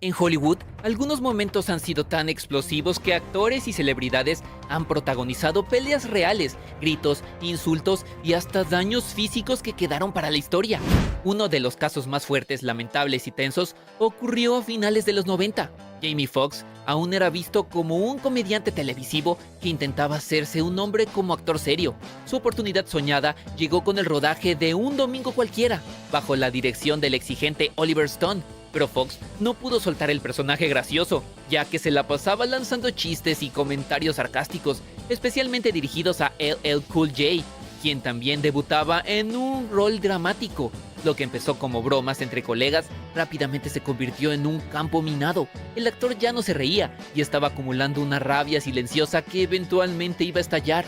En Hollywood, algunos momentos han sido tan explosivos que actores y celebridades han protagonizado peleas reales, gritos, insultos y hasta daños físicos que quedaron para la historia. Uno de los casos más fuertes, lamentables y tensos ocurrió a finales de los 90. Jamie Foxx aún era visto como un comediante televisivo que intentaba hacerse un nombre como actor serio. Su oportunidad soñada llegó con el rodaje de Un Domingo Cualquiera, bajo la dirección del exigente Oliver Stone. Pero Fox no pudo soltar el personaje gracioso, ya que se la pasaba lanzando chistes y comentarios sarcásticos, especialmente dirigidos a LL Cool J, quien también debutaba en un rol dramático. Lo que empezó como bromas entre colegas rápidamente se convirtió en un campo minado. El actor ya no se reía y estaba acumulando una rabia silenciosa que eventualmente iba a estallar.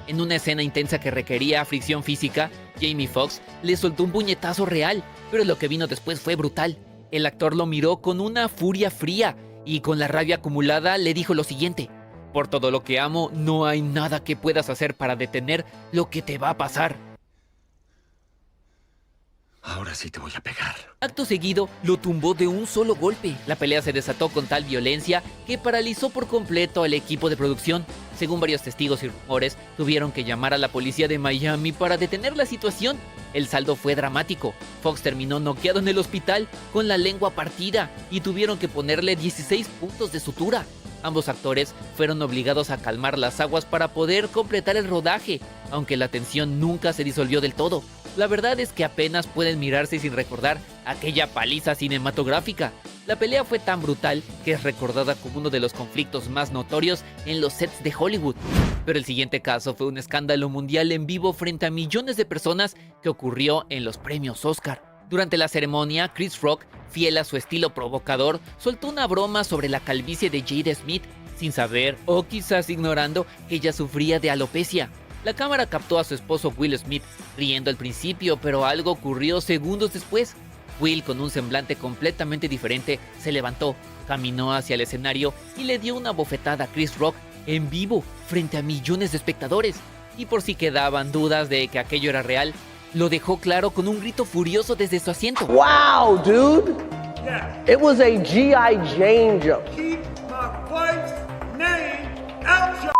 En una escena intensa que requería fricción física, Jamie Foxx le soltó un puñetazo real, pero lo que vino después fue brutal. El actor lo miró con una furia fría y con la rabia acumulada le dijo lo siguiente: "Por todo lo que amo, no hay nada que puedas hacer para detener lo que te va a pasar". Ahora sí te voy a pegar. Acto seguido, lo tumbó de un solo golpe. La pelea se desató con tal violencia que paralizó por completo al equipo de producción. Según varios testigos y rumores, tuvieron que llamar a la policía de Miami para detener la situación. El saldo fue dramático. Fox terminó noqueado en el hospital con la lengua partida y tuvieron que ponerle 16 puntos de sutura. Ambos actores fueron obligados a calmar las aguas para poder completar el rodaje, aunque la tensión nunca se disolvió del todo. La verdad es que apenas pueden mirarse sin recordar aquella paliza cinematográfica. La pelea fue tan brutal que es recordada como uno de los conflictos más notorios en los sets de Hollywood. Pero el siguiente caso fue un escándalo mundial en vivo frente a millones de personas que ocurrió en los premios Oscar. Durante la ceremonia, Chris Rock, fiel a su estilo provocador, soltó una broma sobre la calvicie de Jada Smith, sin saber o quizás ignorando que ella sufría de alopecia. La cámara captó a su esposo Will Smith riendo al principio, pero algo ocurrió segundos después. Will, con un semblante completamente diferente, se levantó, caminó hacia el escenario y le dio una bofetada a Chris Rock en vivo frente a millones de espectadores. Y por si quedaban dudas de que aquello era real, lo dejó claro con un grito furioso desde su asiento. Wow, dude! Yeah. It was a G.I. Jane joke. Keep my wife's name out your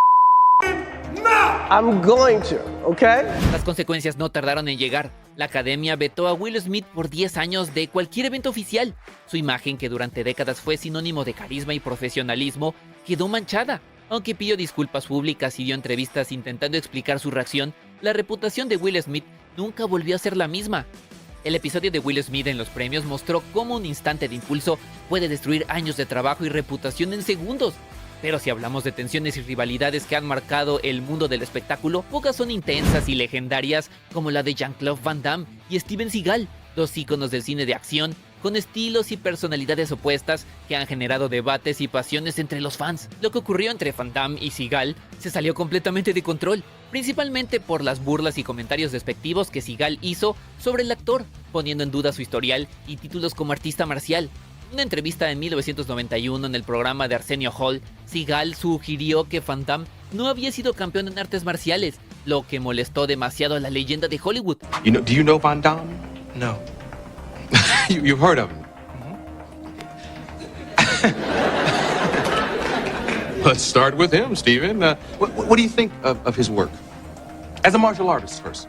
mouth. I'm going to, okay? Las consecuencias no tardaron en llegar. La academia vetó a Will Smith por 10 años de cualquier evento oficial. Su imagen, que durante décadas fue sinónimo de carisma y profesionalismo, quedó manchada. Aunque pidió disculpas públicas y dio entrevistas intentando explicar su reacción, la reputación de Will Smith nunca volvió a ser la misma. El episodio de Will Smith en los premios mostró cómo un instante de impulso puede destruir años de trabajo y reputación en segundos. Pero si hablamos de tensiones y rivalidades que han marcado el mundo del espectáculo, pocas son intensas y legendarias como la de Jean-Claude Van Damme y Steven Seagal, dos íconos del cine de acción, con estilos y personalidades opuestas que han generado debates y pasiones entre los fans. Lo que ocurrió entre Van Damme y Seagal se salió completamente de control, principalmente por las burlas y comentarios despectivos que Seagal hizo sobre el actor, poniendo en duda su historial y títulos como artista marcial. En una entrevista en 1991 en el programa de Arsenio Hall, Seagal sugirió que Van Damme no había sido campeón en artes marciales, lo que molestó demasiado a la leyenda de Hollywood. Do you know Van Damme? No. You've heard of him. Let's start with him, Steven. What do you think of his work? As a martial artist first.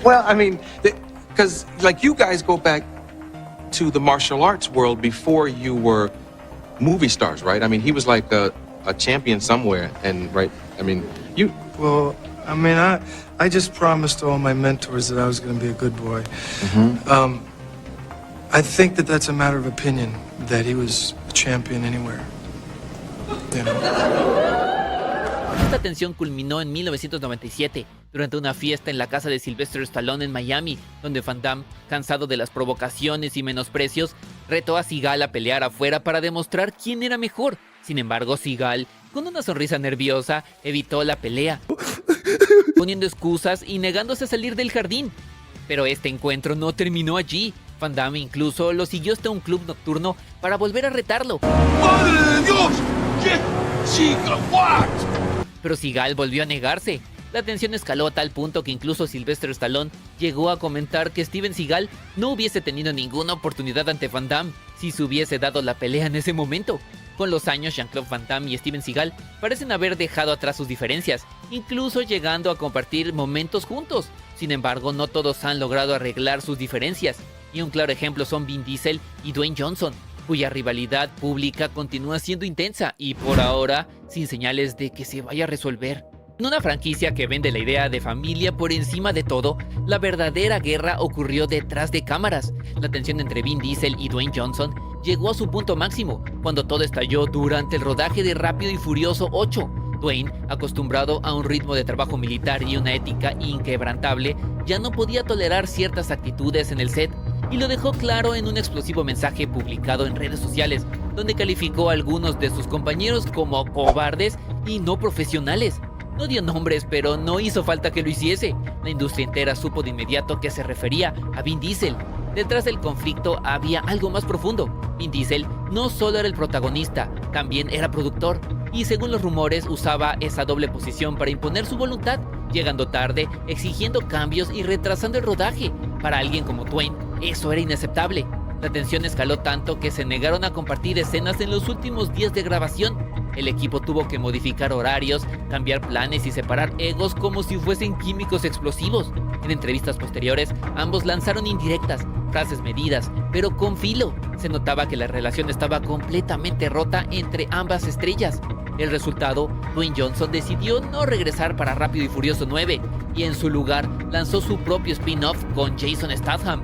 Well, I mean, because like you guys go back to the martial arts world before you were movie stars, right? I mean, he was like a champion somewhere, and right? I mean, you... Well, I mean, I just promised all my mentors that I was going to be a good boy. I think that that's a matter of opinion, that he was a champion anywhere. You know? Esta tensión culminó en 1997, durante una fiesta en la casa de Sylvester Stallone en Miami, donde Van Damme, cansado de las provocaciones y menosprecios, retó a Seagal a pelear afuera para demostrar quién era mejor. Sin embargo, Seagal, con una sonrisa nerviosa, evitó la pelea, poniendo excusas y negándose a salir del jardín. Pero este encuentro no terminó allí. Van Damme incluso lo siguió hasta un club nocturno para volver a retarlo. ¡Madre de Dios! ¿Qué? ¡Chica, what! Pero Seagal volvió a negarse. La tensión escaló a tal punto que incluso Sylvester Stallone llegó a comentar que Steven Seagal no hubiese tenido ninguna oportunidad ante Van Damme si se hubiese dado la pelea en ese momento. Con los años, Jean-Claude Van Damme y Steven Seagal parecen haber dejado atrás sus diferencias, incluso llegando a compartir momentos juntos. Sin embargo, no todos han logrado arreglar sus diferencias, y un claro ejemplo son Vin Diesel y Dwayne Johnson, cuya rivalidad pública continúa siendo intensa y por ahora sin señales de que se vaya a resolver. En una franquicia que vende la idea de familia por encima de todo, la verdadera guerra ocurrió detrás de cámaras. La tensión entre Vin Diesel y Dwayne Johnson llegó a su punto máximo cuando todo estalló durante el rodaje de Rápido y Furioso 8. Dwayne, acostumbrado a un ritmo de trabajo militar y una ética inquebrantable, ya no podía tolerar ciertas actitudes en el set, y lo dejó claro en un explosivo mensaje publicado en redes sociales, donde calificó a algunos de sus compañeros como cobardes y no profesionales. No dio nombres, pero no hizo falta que lo hiciese. La industria entera supo de inmediato que se refería a Vin Diesel. Detrás del conflicto había algo más profundo. Vin Diesel no solo era el protagonista, también era productor, y según los rumores usaba esa doble posición para imponer su voluntad, llegando tarde, exigiendo cambios y retrasando el rodaje. Para alguien como Dwayne, eso era inaceptable. La tensión escaló tanto que se negaron a compartir escenas en los últimos días de grabación. El equipo tuvo que modificar horarios, cambiar planes y separar egos como si fuesen químicos explosivos. En entrevistas posteriores, ambos lanzaron indirectas, frases medidas, pero con filo. Se notaba que la relación estaba completamente rota entre ambas estrellas. El resultado, Dwayne Johnson decidió no regresar para Rápido y Furioso 9 y en su lugar lanzó su propio spin-off con Jason Statham.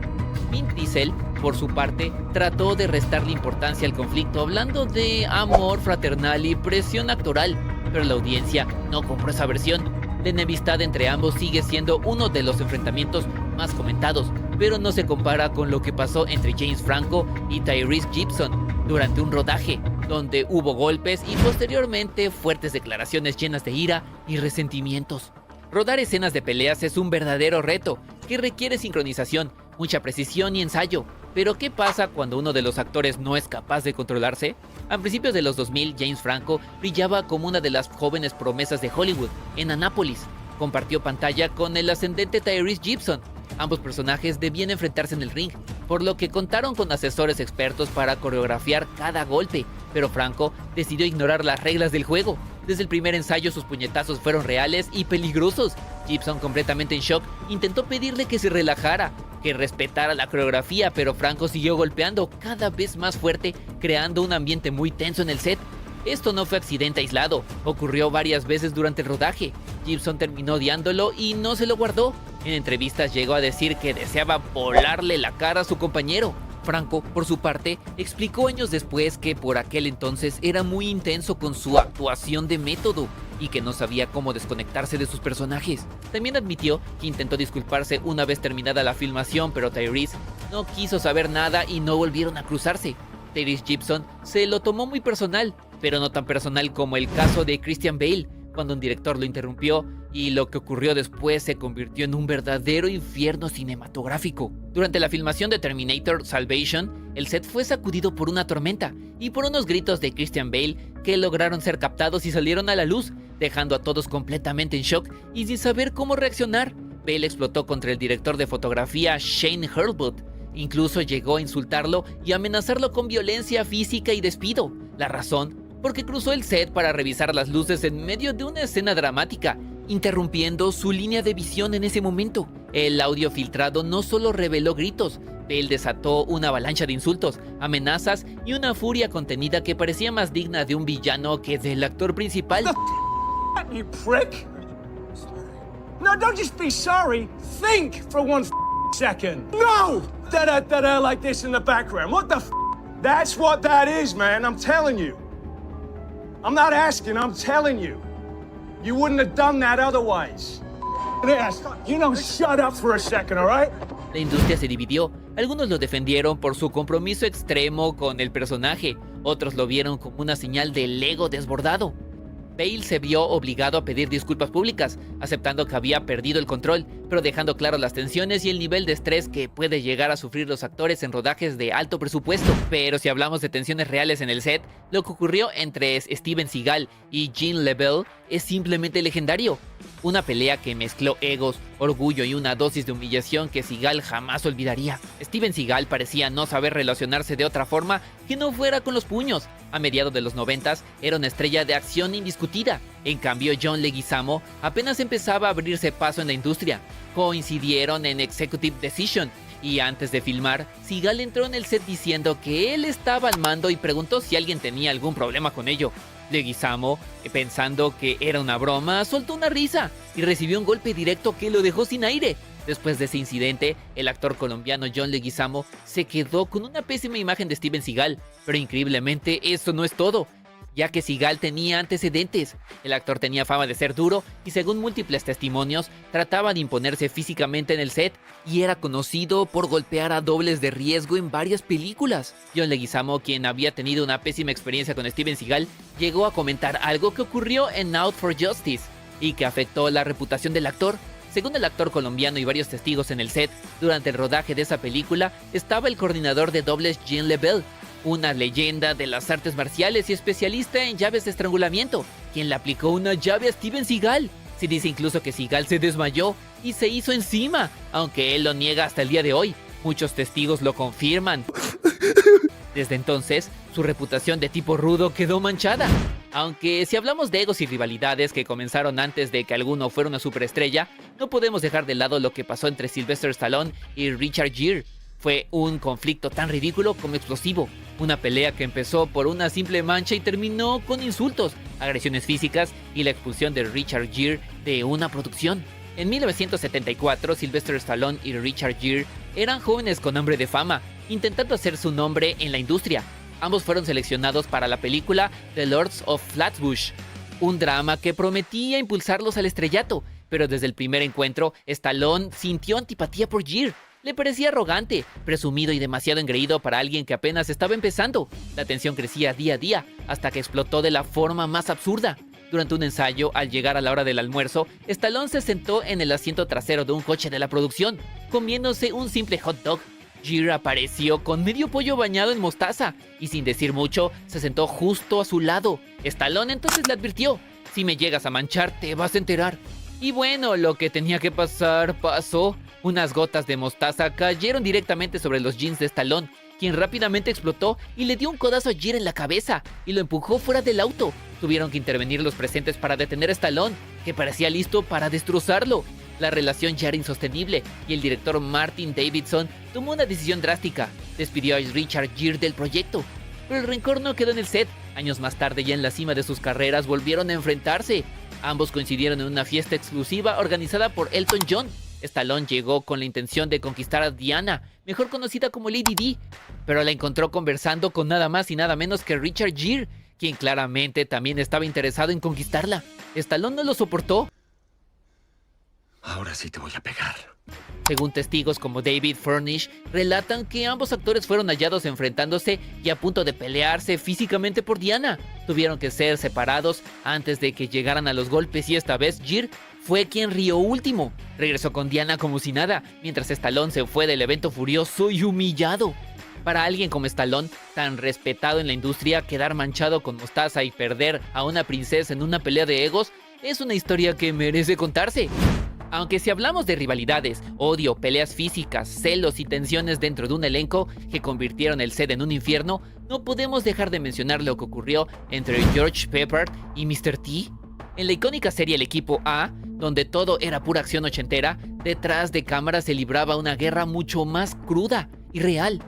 Vin Diesel, por su parte, trató de restarle importancia al conflicto hablando de amor fraternal y presión actoral, pero la audiencia no compró esa versión. La enemistad entre ambos sigue siendo uno de los enfrentamientos más comentados, pero no se compara con lo que pasó entre James Franco y Tyrese Gibson durante un rodaje, donde hubo golpes y posteriormente fuertes declaraciones llenas de ira y resentimientos. Rodar escenas de peleas es un verdadero reto que requiere sincronización, mucha precisión y ensayo. Pero ¿qué pasa cuando uno de los actores no es capaz de controlarse? A principios de los 2000, James Franco brillaba como una de las jóvenes promesas de Hollywood en Annapolis. Compartió pantalla con el ascendente Tyrese Gibson. Ambos personajes debían enfrentarse en el ring, por lo que contaron con asesores expertos para coreografiar cada golpe, pero Franco decidió ignorar las reglas del juego. Desde el primer ensayo sus puñetazos fueron reales y peligrosos. Gibson, completamente en shock, intentó pedirle que se relajara, que respetara la coreografía, pero Franco siguió golpeando cada vez más fuerte, creando un ambiente muy tenso en el set. Esto no fue accidente aislado, ocurrió varias veces durante el rodaje. Gibson terminó odiándolo y no se lo guardó. En entrevistas llegó a decir que deseaba volarle la cara a su compañero. Franco, por su parte, explicó años después que por aquel entonces era muy intenso con su actuación de método y que no sabía cómo desconectarse de sus personajes. También admitió que intentó disculparse una vez terminada la filmación, pero Tyrese no quiso saber nada y no volvieron a cruzarse. Tyrese Gibson se lo tomó muy personal, pero no tan personal como el caso de Christian Bale, cuando un director lo interrumpió y lo que ocurrió después se convirtió en un verdadero infierno cinematográfico. Durante la filmación de Terminator Salvation, el set fue sacudido por una tormenta y por unos gritos de Christian Bale que lograron ser captados y salieron a la luz, dejando a todos completamente en shock y sin saber cómo reaccionar. Bale explotó contra el director de fotografía Shane Hurlbut. Incluso llegó a insultarlo y amenazarlo con violencia física y despido. La razón: porque cruzó el set para revisar las luces en medio de una escena dramática, interrumpiendo su línea de visión en ese momento. El audio filtrado no solo reveló gritos, Bale desató una avalancha de insultos, amenazas y una furia contenida que parecía más digna de un villano que del actor principal. You prick! No, don't just be sorry. Think for one second. No! Da-da-da-da like this in the background. What the That's what that is, man. I'm telling you. I'm not asking, I'm telling you. You wouldn't have done that otherwise. You know, shut up for a second, all right? La industria se dividió. Algunos lo defendieron por su compromiso extremo con el personaje, otros lo vieron como una señal del ego desbordado. Bale se vio obligado a pedir disculpas públicas, aceptando que había perdido el control, pero dejando claro las tensiones y el nivel de estrés que puede llegar a sufrir los actores en rodajes de alto presupuesto. Pero si hablamos de tensiones reales en el set, lo que ocurrió entre Steven Seagal y Jean LaBelle es simplemente legendario. Una pelea que mezcló egos, orgullo y una dosis de humillación que Seagal jamás olvidaría. Steven Seagal parecía no saber relacionarse de otra forma que no fuera con los puños. A mediados de los 90 era una estrella de acción indiscutida. En cambio, John Leguizamo apenas empezaba a abrirse paso en la industria. Coincidieron en Executive Decision y antes de filmar, Seagal entró en el set diciendo que él estaba al mando y preguntó si alguien tenía algún problema con ello. Leguizamo, pensando que era una broma, soltó una risa y recibió un golpe directo que lo dejó sin aire. Después de ese incidente, el actor colombiano John Leguizamo se quedó con una pésima imagen de Steven Seagal, pero increíblemente eso no es todo, ya que Seagal tenía antecedentes. El actor tenía fama de ser duro y según múltiples testimonios, trataba de imponerse físicamente en el set y era conocido por golpear a dobles de riesgo en varias películas. John Leguizamo, quien había tenido una pésima experiencia con Steven Seagal, llegó a comentar algo que ocurrió en Out for Justice y que afectó la reputación del actor. Según el actor colombiano y varios testigos en el set, durante el rodaje de esa película estaba el coordinador de dobles Jean Lebel, una leyenda de las artes marciales y especialista en llaves de estrangulamiento, quien le aplicó una llave a Steven Seagal. Se dice incluso que Seagal se desmayó y se hizo encima, aunque él lo niega hasta el día de hoy. Muchos testigos lo confirman. Desde entonces, su reputación de tipo rudo quedó manchada. Aunque si hablamos de egos y rivalidades que comenzaron antes de que alguno fuera una superestrella, no podemos dejar de lado lo que pasó entre Sylvester Stallone y Richard Gere. Fue un conflicto tan ridículo como explosivo. Una pelea que empezó por una simple mancha y terminó con insultos, agresiones físicas y la expulsión de Richard Gere de una producción. En 1974, Sylvester Stallone y Richard Gere eran jóvenes con hambre de fama, intentando hacer su nombre en la industria. Ambos fueron seleccionados para la película The Lords of Flatbush, un drama que prometía impulsarlos al estrellato, pero desde el primer encuentro, Stallone sintió antipatía por Gere. Le parecía arrogante, presumido y demasiado engreído para alguien que apenas estaba empezando. La tensión crecía día a día, hasta que explotó de la forma más absurda. Durante un ensayo, al llegar a la hora del almuerzo, Stallone se sentó en el asiento trasero de un coche de la producción, comiéndose un simple hot dog. Gere apareció con medio pollo bañado en mostaza, y sin decir mucho, se sentó justo a su lado. Stallone entonces le advirtió: "Si me llegas a manchar, te vas a enterar". Y bueno, lo que tenía que pasar, pasó. Unas gotas de mostaza cayeron directamente sobre los jeans de Stallone, quien rápidamente explotó y le dio un codazo a Gere en la cabeza y lo empujó fuera del auto. Tuvieron que intervenir los presentes para detener a Stallone, que parecía listo para destrozarlo. La relación ya era insostenible y el director Martin Davidson tomó una decisión drástica: despidió a Richard Gere del proyecto. Pero el rencor no quedó en el set. Años más tarde, ya en la cima de sus carreras, volvieron a enfrentarse. Ambos coincidieron en una fiesta exclusiva organizada por Elton John. Stallone llegó con la intención de conquistar a Diana, mejor conocida como Lady Di, pero la encontró conversando con nada más y nada menos que Richard Gere, quien claramente también estaba interesado en conquistarla. Stallone no lo soportó. Ahora sí te voy a pegar. Según testigos como David Furnish, relatan que ambos actores fueron hallados enfrentándose y a punto de pelearse físicamente por Diana. Tuvieron que ser separados antes de que llegaran a los golpes y esta vez Gere fue quien rió último. Regresó con Diana como si nada, mientras Stallone se fue del evento furioso y humillado. Para alguien como Stallone, tan respetado en la industria, quedar manchado con mostaza y perder a una princesa en una pelea de egos es una historia que merece contarse. Aunque si hablamos de rivalidades, odio, peleas físicas, celos y tensiones dentro de un elenco que convirtieron el set en un infierno, no podemos dejar de mencionar lo que ocurrió entre George Pepper y Mr. T. En la icónica serie El Equipo A, donde todo era pura acción ochentera, detrás de cámara se libraba una guerra mucho más cruda y real.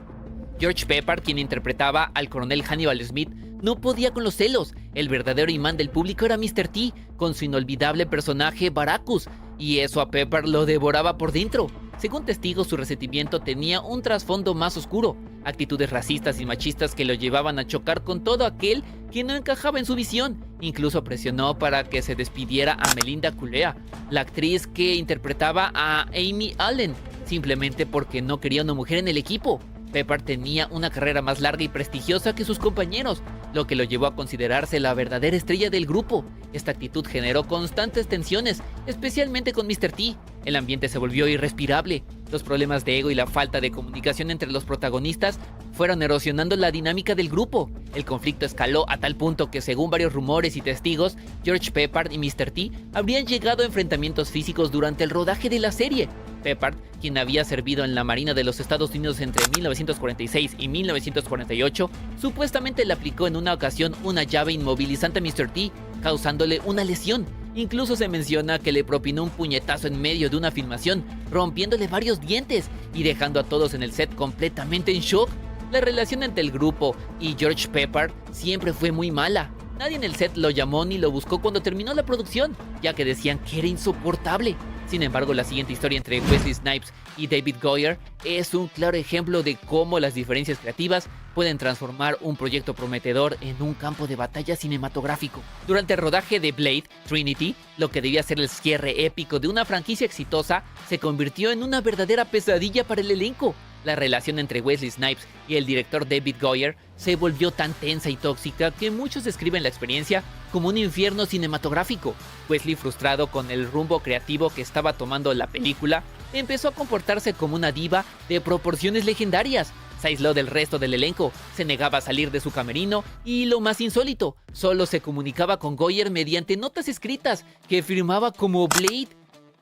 George Pepper, quien interpretaba al coronel Hannibal Smith, no podía con los celos. El verdadero imán del público era Mr. T, con su inolvidable personaje Baracus, y eso a Pepper lo devoraba por dentro. Según testigos, su resentimiento tenía un trasfondo más oscuro, actitudes racistas y machistas que lo llevaban a chocar con todo aquel que no encajaba en su visión. Incluso presionó para que se despidiera a Melinda Culea, la actriz que interpretaba a Amy Allen, simplemente porque no quería una mujer en el equipo. Pepper tenía una carrera más larga y prestigiosa que sus compañeros, lo que lo llevó a considerarse la verdadera estrella del grupo. Esta actitud generó constantes tensiones, especialmente con Mr. T. El ambiente se volvió irrespirable. Los problemas de ego y la falta de comunicación entre los protagonistas fueron erosionando la dinámica del grupo. El conflicto escaló a tal punto que, según varios rumores y testigos, George Peppard y Mr. T habrían llegado a enfrentamientos físicos durante el rodaje de la serie. Peppard, quien había servido en la Marina de los Estados Unidos entre 1946 y 1948, supuestamente le aplicó en una ocasión una llave inmovilizante a Mr. T, causándole una lesión. Incluso se menciona que le propinó un puñetazo en medio de una filmación, rompiéndole varios dientes y dejando a todos en el set completamente en shock. La relación entre el grupo y George Peppard siempre fue muy mala. Nadie en el set lo llamó ni lo buscó cuando terminó la producción, ya que decían que era insoportable. Sin embargo, la siguiente historia entre Wesley Snipes y David Goyer es un claro ejemplo de cómo las diferencias creativas pueden transformar un proyecto prometedor en un campo de batalla cinematográfico. Durante el rodaje de Blade Trinity, lo que debía ser el cierre épico de una franquicia exitosa se convirtió en una verdadera pesadilla para el elenco. La relación entre Wesley Snipes y el director David Goyer se volvió tan tensa y tóxica que muchos describen la experiencia como un infierno cinematográfico. Wesley, frustrado con el rumbo creativo que estaba tomando la película, empezó a comportarse como una diva de proporciones legendarias. Se aisló del resto del elenco, se negaba a salir de su camerino y, lo más insólito, solo se comunicaba con Goyer mediante notas escritas que firmaba como Blade.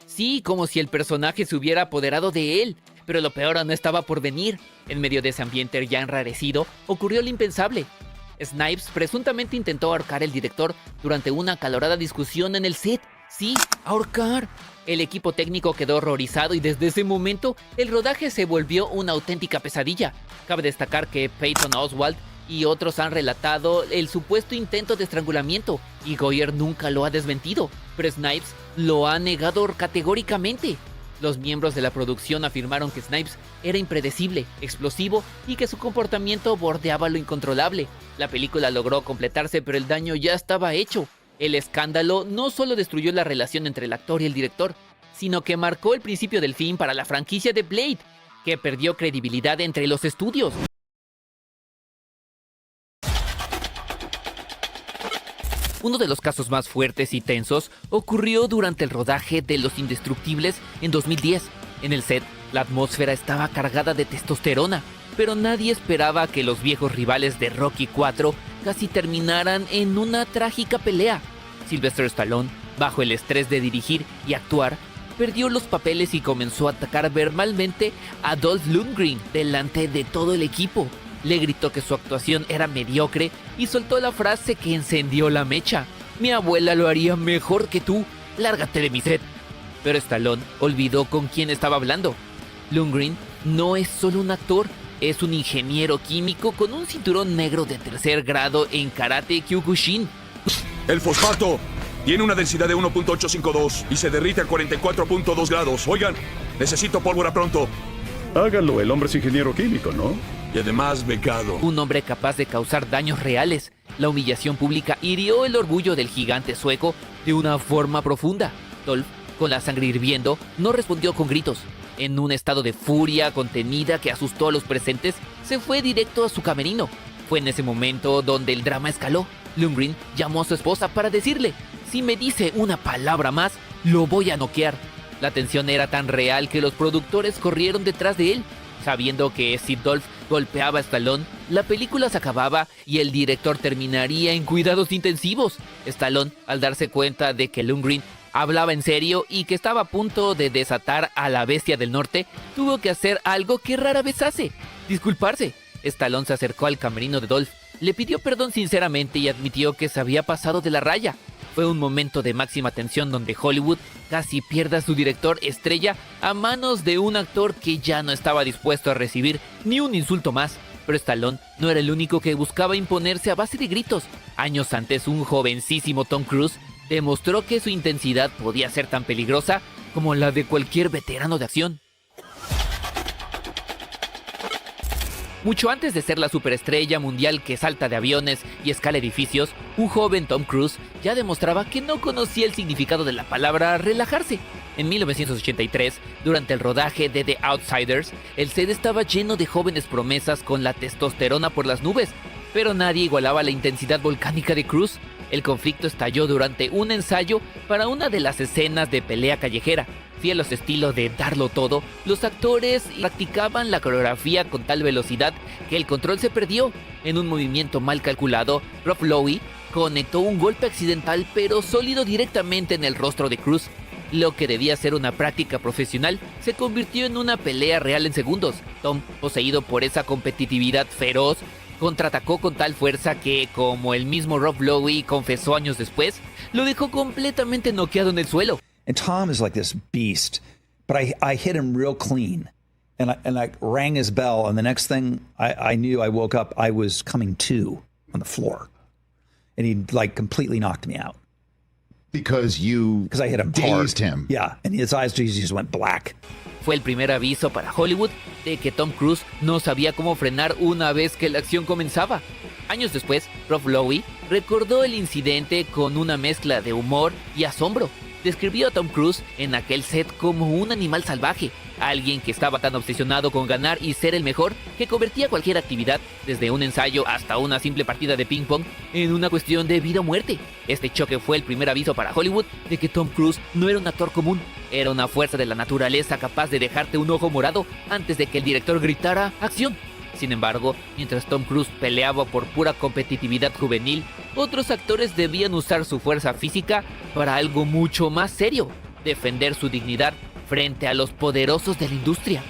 Sí, como si el personaje se hubiera apoderado de él. Pero lo peor aún estaba por venir. En medio de ese ambiente ya enrarecido, ocurrió lo impensable. Snipes presuntamente intentó ahorcar al director durante una acalorada discusión en el set. Sí, ahorcar. El equipo técnico quedó horrorizado y desde ese momento el rodaje se volvió una auténtica pesadilla. Cabe destacar que Patton Oswalt y otros han relatado el supuesto intento de estrangulamiento y Goyer nunca lo ha desmentido, pero Snipes lo ha negado categóricamente. Los miembros de la producción afirmaron que Snipes era impredecible, explosivo y que su comportamiento bordeaba lo incontrolable. La película logró completarse, pero el daño ya estaba hecho. El escándalo no solo destruyó la relación entre el actor y el director, sino que marcó el principio del fin para la franquicia de Blade, que perdió credibilidad entre los estudios. Uno de los casos más fuertes y tensos ocurrió durante el rodaje de Los Indestructibles en 2010. En el set, la atmósfera estaba cargada de testosterona, pero nadie esperaba que los viejos rivales de Rocky IV casi terminaran en una trágica pelea. Sylvester Stallone, bajo el estrés de dirigir y actuar, perdió los papeles y comenzó a atacar verbalmente a Dolph Lundgren delante de todo el equipo. Le gritó que su actuación era mediocre y soltó la frase que encendió la mecha: "Mi abuela lo haría mejor que tú, lárgate de mi set". Pero Stallone olvidó con quién estaba hablando. Lundgren no es solo un actor, es un ingeniero químico con un cinturón negro de tercer grado en Karate Kyokushin. El fosfato tiene una densidad de 1.852 y se derrite a 44.2 grados. Oigan, necesito pólvora pronto. Hágalo, el hombre es ingeniero químico, ¿no? Y además becado. Un hombre capaz de causar daños reales. La humillación pública hirió el orgullo del gigante sueco de una forma profunda. Dolph, con la sangre hirviendo, no respondió con gritos. En un estado de furia contenida que asustó a los presentes, se fue directo a su camerino. Fue en ese momento donde el drama escaló. Lundgren llamó a su esposa para decirle: "Si me dice una palabra más, lo voy a noquear". La tensión era tan real que los productores corrieron detrás de él, sabiendo que si Dolph golpeaba a Stallone, la película se acababa y el director terminaría en cuidados intensivos. Stallone, al darse cuenta de que Lundgren hablaba en serio y que estaba a punto de desatar a la bestia del norte, tuvo que hacer algo que rara vez hace: disculparse. Stallone se acercó al camerino de Dolph, le pidió perdón sinceramente y admitió que se había pasado de la raya. Fue un momento de máxima tensión donde Hollywood casi pierde a su director estrella a manos de un actor que ya no estaba dispuesto a recibir ni un insulto más. Pero Stallone no era el único que buscaba imponerse a base de gritos. Años antes, un jovencísimo Tom Cruise demostró que su intensidad podía ser tan peligrosa como la de cualquier veterano de acción. Mucho antes de ser la superestrella mundial que salta de aviones y escala edificios, un joven Tom Cruise ya demostraba que no conocía el significado de la palabra relajarse. En 1983, durante el rodaje de The Outsiders, el set estaba lleno de jóvenes promesas con la testosterona por las nubes, pero nadie igualaba la intensidad volcánica de Cruise. El conflicto estalló durante un ensayo para una de las escenas de pelea callejera. Fiel a su estilo de darlo todo, los actores practicaban la coreografía con tal velocidad que el control se perdió. En un movimiento mal calculado, Rob Lowe conectó un golpe accidental pero sólido directamente en el rostro de Cruz. Lo que debía ser una práctica profesional se convirtió en una pelea real en segundos. Tom, poseído por esa competitividad feroz, contraatacó con tal fuerza que, como el mismo Rob Lowe confesó años después, lo dejó completamente noqueado en el suelo. And Tom is like this beast, but I hit him real clean, and I rang his bell, and the next thing I knew, I woke up, I was coming to on the floor, and he like completely knocked me out. Because I hit him dazed hard. him. Yeah, and his eyes just went black. Fue el primer aviso para Hollywood de que Tom Cruise no sabía cómo frenar una vez que la acción comenzaba. Años después, Rob Lowe recordó el incidente con una mezcla de humor y asombro. Describió a Tom Cruise en aquel set como un animal salvaje, alguien que estaba tan obsesionado con ganar y ser el mejor que convertía cualquier actividad, desde un ensayo hasta una simple partida de ping pong, en una cuestión de vida o muerte. Este choque fue el primer aviso para Hollywood de que Tom Cruise no era un actor común, era una fuerza de la naturaleza capaz de dejarte un ojo morado antes de que el director gritara ¡acción! Sin embargo, mientras Tom Cruise peleaba por pura competitividad juvenil, otros actores debían usar su fuerza física para algo mucho más serio: defender su dignidad frente a los poderosos de la industria.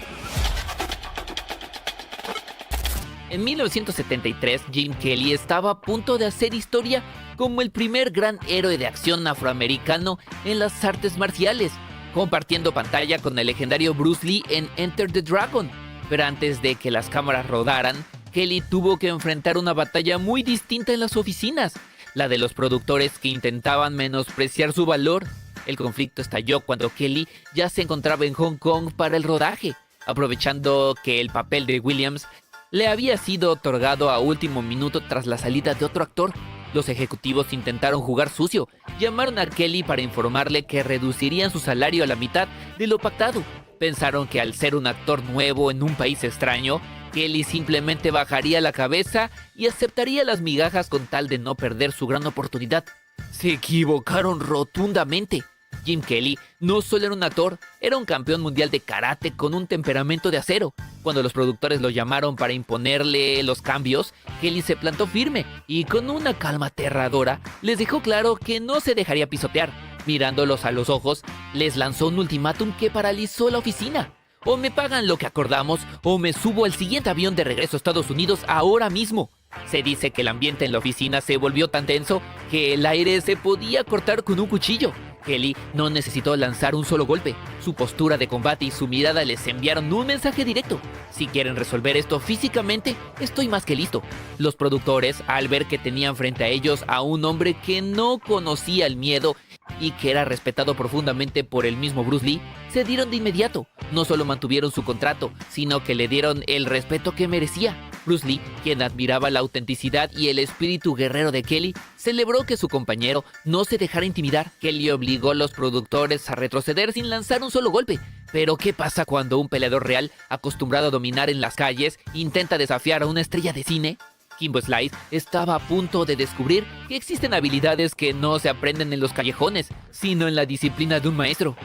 En 1973, Jim Kelly estaba a punto de hacer historia como el primer gran héroe de acción afroamericano en las artes marciales, compartiendo pantalla con el legendario Bruce Lee en Enter the Dragon. Pero antes de que las cámaras rodaran, Kelly tuvo que enfrentar una batalla muy distinta en las oficinas, la de los productores que intentaban menospreciar su valor. El conflicto estalló cuando Kelly ya se encontraba en Hong Kong para el rodaje, aprovechando que el papel de Williams le había sido otorgado a último minuto tras la salida de otro actor. Los ejecutivos intentaron jugar sucio, llamaron a Kelly para informarle que reducirían su salario a la mitad de lo pactado. Pensaron que al ser un actor nuevo en un país extraño, Kelly simplemente bajaría la cabeza y aceptaría las migajas con tal de no perder su gran oportunidad. Se equivocaron rotundamente. Jim Kelly no solo era un actor, era un campeón mundial de karate con un temperamento de acero. Cuando los productores lo llamaron para imponerle los cambios, Kelly se plantó firme y con una calma aterradora les dejó claro que no se dejaría pisotear. Mirándolos a los ojos, les lanzó un ultimátum que paralizó la oficina. O me pagan lo que acordamos, o me subo al siguiente avión de regreso a Estados Unidos ahora mismo. Se dice que el ambiente en la oficina se volvió tan tenso que el aire se podía cortar con un cuchillo. Kelly no necesitó lanzar un solo golpe. Su postura de combate y su mirada les enviaron un mensaje directo: si quieren resolver esto físicamente, estoy más que listo. Los productores, al ver que tenían frente a ellos a un hombre que no conocía el miedo y que era respetado profundamente por el mismo Bruce Lee, se dieron de inmediato. No solo mantuvieron su contrato, sino que le dieron el respeto que merecía. Bruce Lee, quien admiraba la autenticidad y el espíritu guerrero de Kelly, celebró que su compañero no se dejara intimidar. Kelly obligó a los productores a retroceder sin lanzar un solo golpe. Pero ¿qué pasa cuando un peleador real, acostumbrado a dominar en las calles, intenta desafiar a una estrella de cine? Kimbo Slice estaba a punto de descubrir que existen habilidades que no se aprenden en los callejones, sino en la disciplina de un maestro.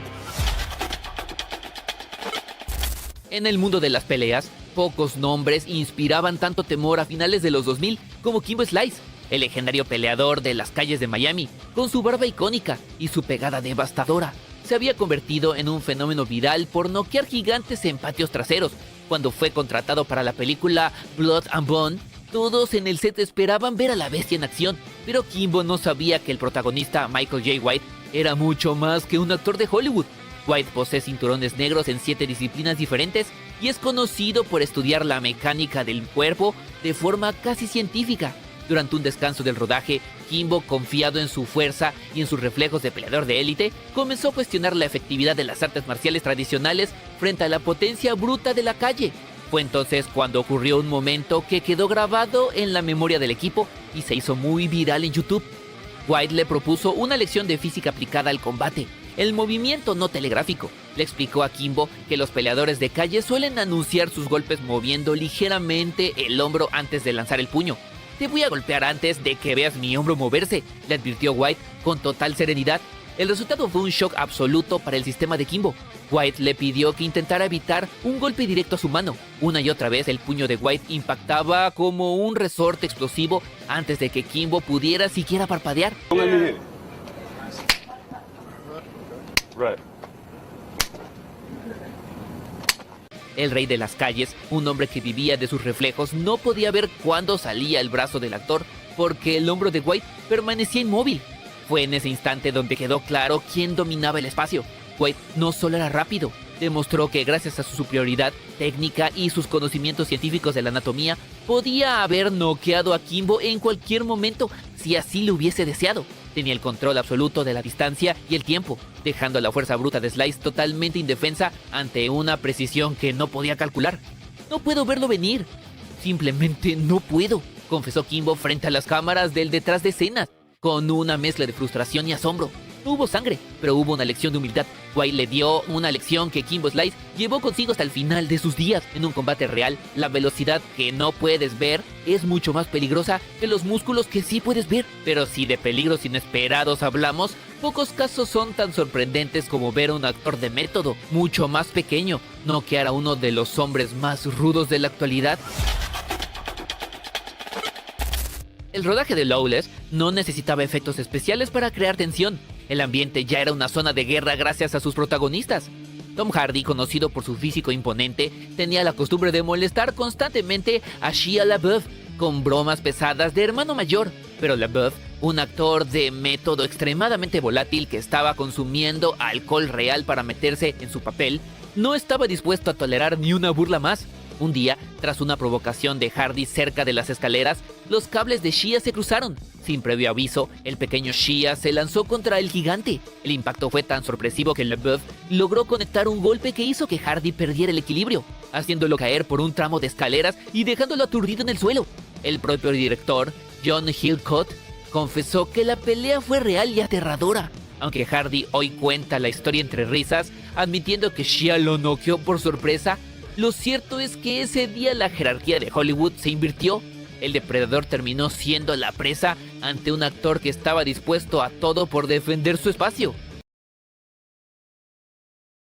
En el mundo de las peleas, pocos nombres inspiraban tanto temor a finales de los 2000 como Kimbo Slice, el legendario peleador de las calles de Miami, con su barba icónica y su pegada devastadora. Se había convertido en un fenómeno viral por noquear gigantes en patios traseros. Cuando fue contratado para la película Blood and Bone, todos en el set esperaban ver a la bestia en acción, pero Kimbo no sabía que el protagonista, Michael J. White, era mucho más que un actor de Hollywood. White posee cinturones negros en 7 disciplinas diferentes y es conocido por estudiar la mecánica del cuerpo de forma casi científica. Durante un descanso del rodaje, Kimbo, confiado en su fuerza y en sus reflejos de peleador de élite, comenzó a cuestionar la efectividad de las artes marciales tradicionales frente a la potencia bruta de la calle. Fue entonces cuando ocurrió un momento que quedó grabado en la memoria del equipo y se hizo muy viral en YouTube. White le propuso una lección de física aplicada al combate, el movimiento no telegráfico. Le explicó a Kimbo que los peleadores de calle suelen anunciar sus golpes moviendo ligeramente el hombro antes de lanzar el puño. Te voy a golpear antes de que veas mi hombro moverse, le advirtió White con total serenidad. El resultado fue un shock absoluto para el sistema de Kimbo. White le pidió que intentara evitar un golpe directo a su mano. Una y otra vez el puño de White impactaba como un resorte explosivo antes de que Kimbo pudiera siquiera parpadear. El rey de las calles, un hombre que vivía de sus reflejos, no podía ver cuándo salía el brazo del actor porque el hombro de White permanecía inmóvil. Fue en ese instante donde quedó claro quién dominaba el espacio. White no solo era rápido, demostró que gracias a su superioridad técnica y sus conocimientos científicos de la anatomía, podía haber noqueado a Kimbo en cualquier momento si así lo hubiese deseado. Tenía el control absoluto de la distancia y el tiempo, dejando a la fuerza bruta de Slice totalmente indefensa ante una precisión que no podía calcular. No puedo verlo venir. Simplemente no puedo, confesó Kimbo frente a las cámaras del detrás de escenas, con una mezcla de frustración y asombro. No hubo sangre, pero hubo una lección de humildad. White le dio una lección que Kimbo Slice llevó consigo hasta el final de sus días. En un combate real, la velocidad que no puedes ver es mucho más peligrosa que los músculos que sí puedes ver. Pero si de peligros inesperados hablamos, pocos casos son tan sorprendentes como ver a un actor de método, mucho más pequeño, noquear a uno de los hombres más rudos de la actualidad. El rodaje de Lawless no necesitaba efectos especiales para crear tensión. El ambiente ya era una zona de guerra gracias a sus protagonistas. Tom Hardy, conocido por su físico imponente, tenía la costumbre de molestar constantemente a Shia LaBeouf con bromas pesadas de hermano mayor. Pero LaBeouf, un actor de método extremadamente volátil que estaba consumiendo alcohol real para meterse en su papel, no estaba dispuesto a tolerar ni una burla más. Un día, tras una provocación de Hardy cerca de las escaleras, los cables de Shia se cruzaron. Sin previo aviso, el pequeño Shia se lanzó contra el gigante. El impacto fue tan sorpresivo que LaBeouf logró conectar un golpe que hizo que Hardy perdiera el equilibrio, haciéndolo caer por un tramo de escaleras y dejándolo aturdido en el suelo. El propio director, John Hillcoat, confesó que la pelea fue real y aterradora. Aunque Hardy hoy cuenta la historia entre risas, admitiendo que Shia lo noqueó por sorpresa, lo cierto es que ese día la jerarquía de Hollywood se invirtió. El depredador terminó siendo la presa ante un actor que estaba dispuesto a todo por defender su espacio.